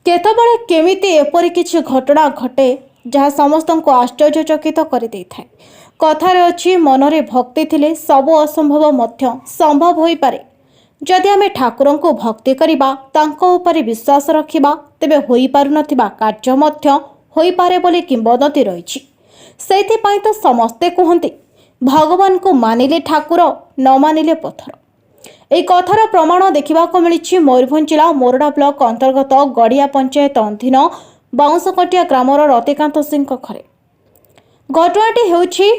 केतबेले केमिति एपरि किछि घटना घटे जहाँ समस्त को आश्चर्यचकित कर कथार अच्छी मनरे भक्ति थिले सबु असंभव मध्य संभव हो पारे। जदि आमे ठाकुर को भक्ति करिबा तांको उपरे विश्वास रखिबा तेबे होई पारु नथिबा कार्य मध्य होई पारे बोली किंवदंती रहिछि। सेथिपाई तो समस्ते कहते भगवान को मानिले ठाकुर न मानिले पत्थर। এই কথার প্রমাণ দেখা মিছে ময়ূরভঞ্জ জেলা মোরডা ব্লক अंतर्गत गड़िया पंचायत अधीन बाउंसकटिया ग्रामर रतिकांत सिंह घरे। घटनाटी होउछि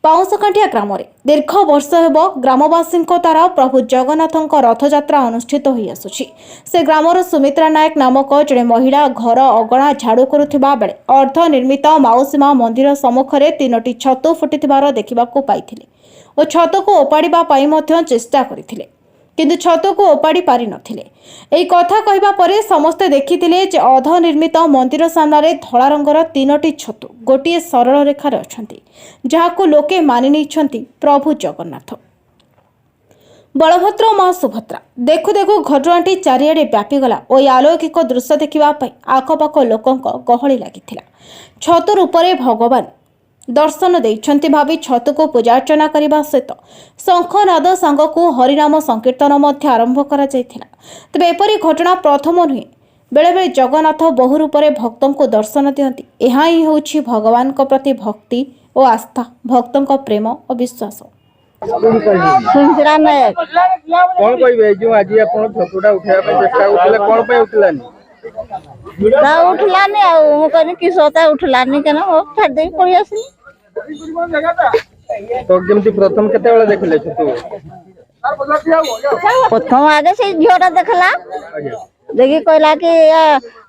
बाउंसकटिया ग्राम दीर्घ वर्ष हेब ग्रामवासी द्वारा प्रभु जगन्नाथ रथयात्रा अनुष्ठित हो आसुछि। से ग्रामर सुमित्रा नायक नामक जड़े महिला घर अगणा झाड़ू करुथिबा बेले अर्ध निर्मित माउसीमा मंदिर सम्मुखरे 3टी छत फुटिथिबार देखिबाकू पाइथिले और छत को ओपाड़िबा पाई मध्य चेष्टा करथिले किंतु छत को ओपाड़ी पारि नथिले। एई कथा कहिबा परे समस्ते देखिथिले जे अध निर्मित मंदिर सामने धला रंगर 3टी छत गोटे सरल रेखार अछंती जहाको लोके मानि नैछंती प्रभु जगन्नाथ बलभद्र मां सुभद्रा। देखु देखु घटनाटी चारिआडे व्यापीगला और अलौकिक दृश्य देखा आखपाख लोकों गहली लगी। छतर उपरे भगवान दर्शन देइछंती भावी छत को पूजार्चना करने सहित शंखनाद सांग को हरिनाम संकीर्तन मध्य आरंभ करा जायथिला। तबे एपरी घटना प्रथम नुहे। बेले बेले जगन्नाथ बहु रूप में भक्तों को दर्शन दियंती। एहा ही होछि भगवान को प्रति भक्ति और आस्था, भक्तों को प्रेम और विश्वास। सुमित्रा नायक कोन कहबे जो आज आपण छतुडा उठाया पे चेष्टा उठले कोन पे उठलानी उठलानी आ कहनी कि सोता उठलानी केना हो छाड़ दे पड़ी आसी। तो जेमति प्रथम केते बेला देखले छतु प्रथम आगे से झियोटा देखला देखि कहला कि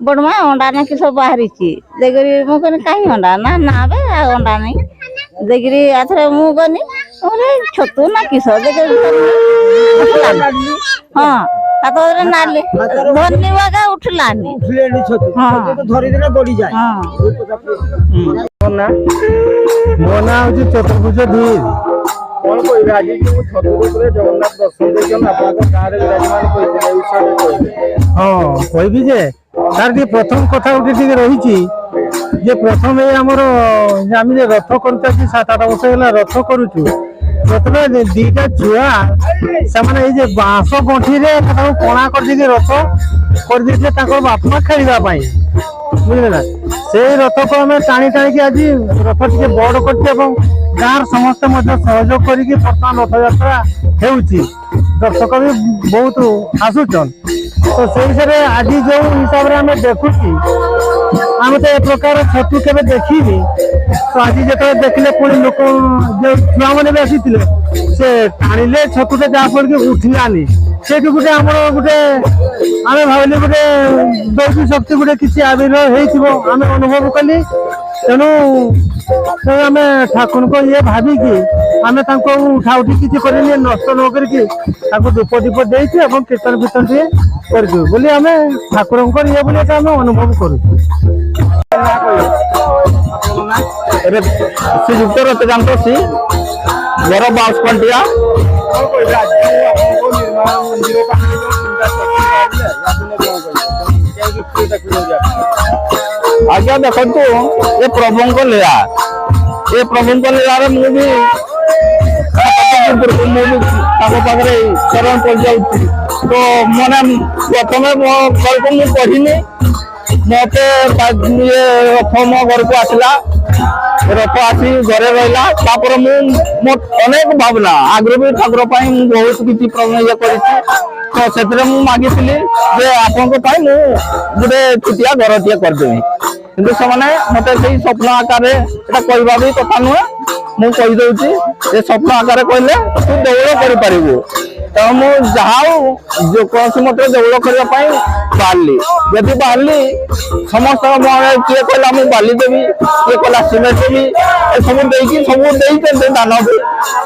बडमा अंडा ना कि सब बाहरी छी देखि मु कहनी काई अंडा ना ना बे अंडा नहीं देखि आथरे मु कहनी अरे छतु ना कि सब देखि हां आतरे नाले धन्य वागा उठलानी उठलेनी छतु तो धरि देना बड़ी जाय। हां ना मोना होची चतुर्भुज धीर कोन कहबे आज जो छतु ऊपर जगन्नाथ दर्शन देजन आपण गां रे विराजमान कइले विषय कहबे। हां कहबी जे तार जे प्रथम कथा उठी ठीक रहिची जे प्रथम ए हमर आमी जे रथ करता कि 7-8 वर्ष होला रथ करूछु प्रथम दीटा छुआ समान ए जे बांस गंठी रे ताको कोणा कर दिके रथ कर दिते ताको बापमा खेलिबा पई बुझले ना से रथ को हमें टाणी टाणी के आज रथ टिके बड़ करते एवं गाँव समस्त सहयोग करिकी वर्तमान रथ यात्रा हेउची दर्शक भी बहुत आसुचन। तो से हिसाब से आज जो हिसाब से हमें देखुची आम तो ए प्रकार छतु के देखी तो आज जो देखले पुणी लोक जो छुआ मैंने भी आसी से टाणिले छतुटे जहाँफल कि उठलानी से गोटे आम गोटे आम भाविले गोटे दैवी शक्ति गोटे किसी आविर्भाव होम अनुभव कली तेणु आम ठाकुर को ये भाविकी आम उठा उठी किसी कर नष्ट न करके धूप दीप दे कीर्तन फीर्तन टे कर आम ठाकुर ये बोले आम अनुभव करूँ। श्रीजुक्त रतकांत सिंह घर बाउंसकटिया आज्ञा देखु ये प्रभु को लीला ये प्रभु को लीला मुझे पाखे शरण पड़ जाऊँ तो मैंने प्रथम मो घर को मुझे पढ़ी मत ये रथ मो घर को आसला रथ आसी घरे रहा मो अनेक भावना आगे भी ठाकुर बहुत किसी ये कर तो मागी आपण गोटे छुटिया घर टे करदेवी कि मत स्वप्न आकार कहवा भी कथा नुहे मुझे ये स्वप्न आकार कहले तू दौड़ कर तो मुझे जो कौन मत दौड़ करने बाहरली जदि बाहरली समस्त किए कहला मुझे बाली देवी किए कहला सिमेंट देवी सब देते दान भी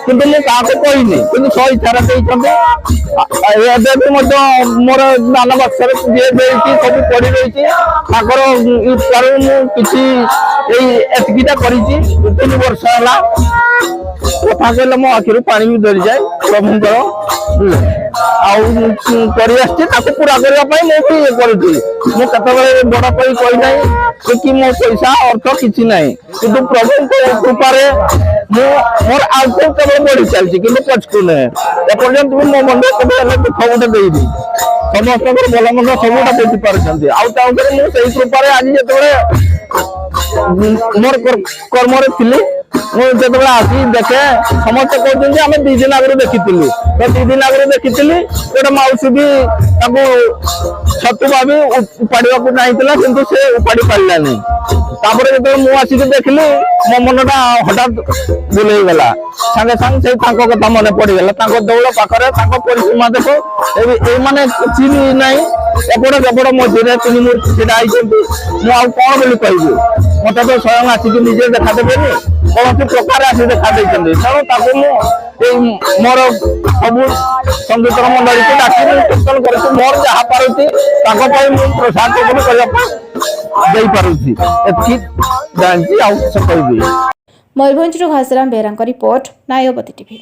कितु मुझे कहनी कि सौ इच्छार देते मोर दान बक्सर सब पड़ी रही इच्छार मुझे कर 3 वर्ष है कथा कहले मो आखिर पानी भी धरी जाए प्रभुंकर। କରି ଆସିଛି ତାକୁ ପୁରା କରିବା ପାଇଁ ମୁଁ ବି ଇଏ କରୁଛି। ମୁଁ କେତେବେଳେ ବଡ କରି କହିନାହିଁ କି ମୋ ପଇସା ଅର୍ଥ କିଛି ନାହିଁ, କିନ୍ତୁ ପ୍ରଭୁଙ୍କ କୃପାରେ ମୁଁ ମୋର ଆଗକୁ କେବଳ ବଢି ଚାଲିଛି, କିନ୍ତୁ ପଛକୁ ନୁହେଁ। ଏପର୍ଯ୍ୟନ୍ତ ବି ମୋ ମନରେ କେବେ ହେଲେ ଦୁଃଖ ଗୋଟେ ଦେଇନି। ସମସ୍ତଙ୍କର ଭଲ ମନ୍ଦ ସବୁଟା ବୁଝିପାରୁଛନ୍ତି। ଆଉ ତାପରେ ମୁଁ ସେଇ କୃପାରେ ଆଜି ଯେତେବେଳେ ମୋର କର୍ମରେ ଥିଲି, ମୁଁ ଯେତେବେଳେ ଆସି ଦେଖେ ସମସ୍ତେ କହୁଛନ୍ତି ଆମେ 2 ଦିନ ଆଗରୁ ଦେଖିଥିଲୁ। ତ 2 ଦିନ ଆଗରୁ ଦେଖିଥିଲି ଗୋଟେ ମାଉସୀ ବି ତାକୁ ଛତୁ ଭାବି ଉପାଡ଼ିବାକୁ ଚାହିଁଥିଲା, କିନ୍ତୁ ସେ ଉପାଡ଼ି ପାରିଲାନି। ତାପରେ ଯେତେବେଳେ ମୁଁ ଆସିକି ଦେଖିଲି ମୋ ମନଟା ହଠାତ୍ ବୁଲେଇଗଲା। ସାଙ୍ଗେ ସାଙ୍ଗେ ସେଇ ତାଙ୍କ କଥା ମନେ ପଡିଗଲା। ତାଙ୍କ ଦୌଡ଼ ପାଖରେ ତାଙ୍କ ପରିସୀମା ଦେଖ, ଏଇମାନେ କିଛି ବି ନାହିଁ, ଏପଟ ସେପଟ ମଝିରେ 3 ମୂର୍ତ୍ତି ଛିଡା ହେଇଛନ୍ତି। ମୁଁ ଆଉ କଣ ବୋଲି କହିବି? ମତେ ତ ସ୍ୱୟଂ ଆସିକି ନିଜେ ଦେଖାଦେବେନି, କୌଣସି ପ୍ରକାର ଆସି ଦେଖା ଦେଇଛନ୍ତି। ତେଣୁ ତାକୁ ମୁଁ ଏଇ ମୋର ସବୁ ସଙ୍ଗୀତର ମଣ୍ଡଳୀକୁ ଡାକି ମୁଁ କୀର୍ତ୍ତନ କରୁଛି। ମୋର ଯାହା ପାରୁଛି ତାଙ୍କ ପାଇଁ ମୁଁ ପ୍ରସାଦ କରିବା ପାଇଁ ଦେଇପାରୁଛି। ଏତିକି ଜାଣିଛି, ଆଉ କିଛି କହିବି। ମୟୂରଭଞ୍ଜରୁ ଘାସରାମ ବେହେରାଙ୍କ ରିପୋର୍ଟ, ନ୍ୟାୟବତୀ ଟିଭି।